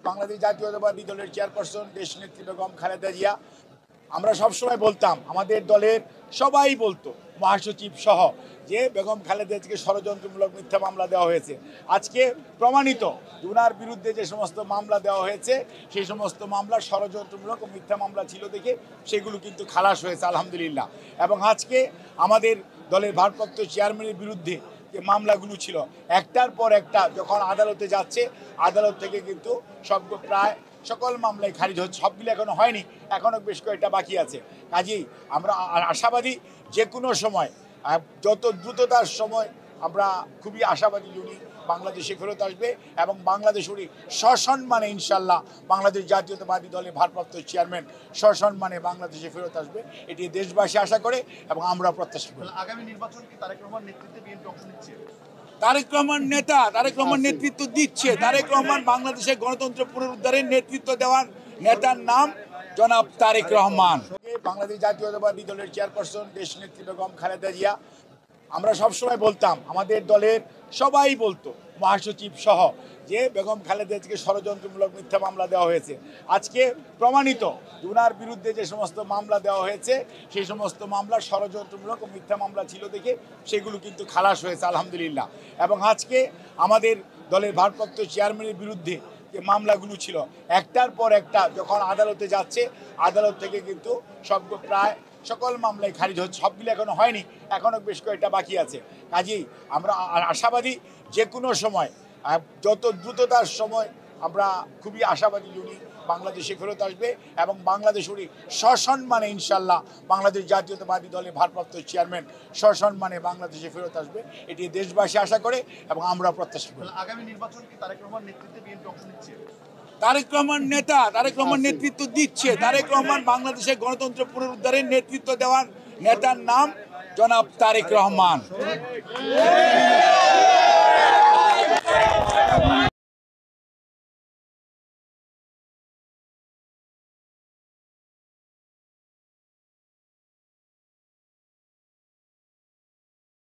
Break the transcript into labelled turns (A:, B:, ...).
A: বাংলাদেশ জাতীয়তাবাদী দলের চেয়ারপারসন দেশনেত্রী বেগম খালেদা জিয়া, আমরা সবসময় বলতাম, আমাদের দলের সবাই বলতো, মহাসচিব সহ, যে বেগম খালেদা জিয়াকে ষড়যন্ত্রমূলক মিথ্যা মামলা দেওয়া হয়েছে। আজকে প্রমাণিত, ওনার বিরুদ্ধে যে সমস্ত মামলা দেওয়া হয়েছে সেই সমস্ত মামলা ষড়যন্ত্রমূলক ও মিথ্যা মামলা ছিল দেখে সেগুলো কিন্তু খালাস হয়েছে আলহামদুলিল্লাহ। এবং আজকে আমাদের দলের ভারপ্রাপ্ত চেয়ারম্যানের বিরুদ্ধে যে মামলাগুলো ছিল একটার পর একটা যখন আদালতে যাচ্ছে, আদালত থেকে কিন্তু প্রায় সকল মামলায় খারিজ হচ্ছে। সবগুলো এখনো হয়নি, এখনো বেশ কয়েকটা বাকি আছে। কাজেই আমরা আশাবাদী যে কোনো সময়, যত দ্রুততার সময়, আমরা খুবই আশাবাদী উনি বাংলাদেশে ফেরত আসবে এবং বাংলাদেশ উনি সসম্মানে ইনশাল্লাহ বাংলাদেশ জাতীয়তাবাদী দলের ভারপ্রাপ্ত চেয়ারম্যান সসম্মানে বাংলাদেশে ফেরত আসবে, এটি দেশবাসী আশা করে এবং আমরা প্রত্যাশা করি।
B: আগামী নির্বাচন কি তারেক রহমান নেতৃত্বে বিএনপি অংশ নিচ্ছে?
A: তারেক রহমান নেতা, তারেক রহমান নেতৃত্ব দিচ্ছে। তারেক রহমান বাংলাদেশের গণতন্ত্র পুনরুদ্ধারের নেতৃত্ব দেওয়ার নেতার নাম জনাব তারেক রহমান। বাংলাদেশ জাতীয়তাবাদী দলের চেয়ারপারসন দেশনেত্রী বেগম খালেদা জিয়া, আমরা সবসময় বলতাম, আমাদের দলের সবাই বলতো, মহাসচিব সহ, যে বেগম খালেদা জিয়াকে ষড়যন্ত্রমূলক মিথ্যা মামলা দেওয়া হয়েছে। আজকে প্রমাণিত, ওনার বিরুদ্ধে যে সমস্ত মামলা দেওয়া হয়েছে সেই সমস্ত মামলা ষড়যন্ত্রমূলক ও মিথ্যা মামলা ছিল দেখে সেগুলো কিন্তু খালাস হয়েছে আলহামদুলিল্লাহ। এবং আজকে আমাদের দলের ভারপ্রাপ্ত চেয়ারম্যানের বিরুদ্ধে যে মামলাগুলো ছিল একটার পর একটা যখন আদালতে যাচ্ছে, আদালত থেকে কিন্তু প্রায় সকল মামলায় খারিজ হচ্ছে। সবগুলো এখনো হয়নি, এখনো বেশ কয়েকটা বাকি আছে। কাজেই আমরা আশাবাদী যে কোনো সময়, যত দ্রুততার সময়, আমরা খুবই আশাবাদী উনি বাংলাদেশে ফেরত আসবে এবং বাংলাদেশ উনি সসম্মানে ইনশাল্লাহ বাংলাদেশ জাতীয়তাবাদী দলের ভারপ্রাপ্ত চেয়ারম্যান সসম্মানে বাংলাদেশে ফেরত আসবে, এটি দেশবাসী আশা করে এবং আমরা প্রত্যাশা করি।
B: আগামী নির্বাচন কি তারেক রহমান নেতৃত্বে বিএনপি অংশ নিচ্ছে?
A: তারেক রহমান নেতা, তারেক রহমান নেতৃত্ব দিচ্ছে। তারেক রহমান বাংলাদেশের গণতন্ত্র পুনরুদ্ধারের নেতৃত্ব দেওয়ার নেতার নাম জনাব তারেক রহমান।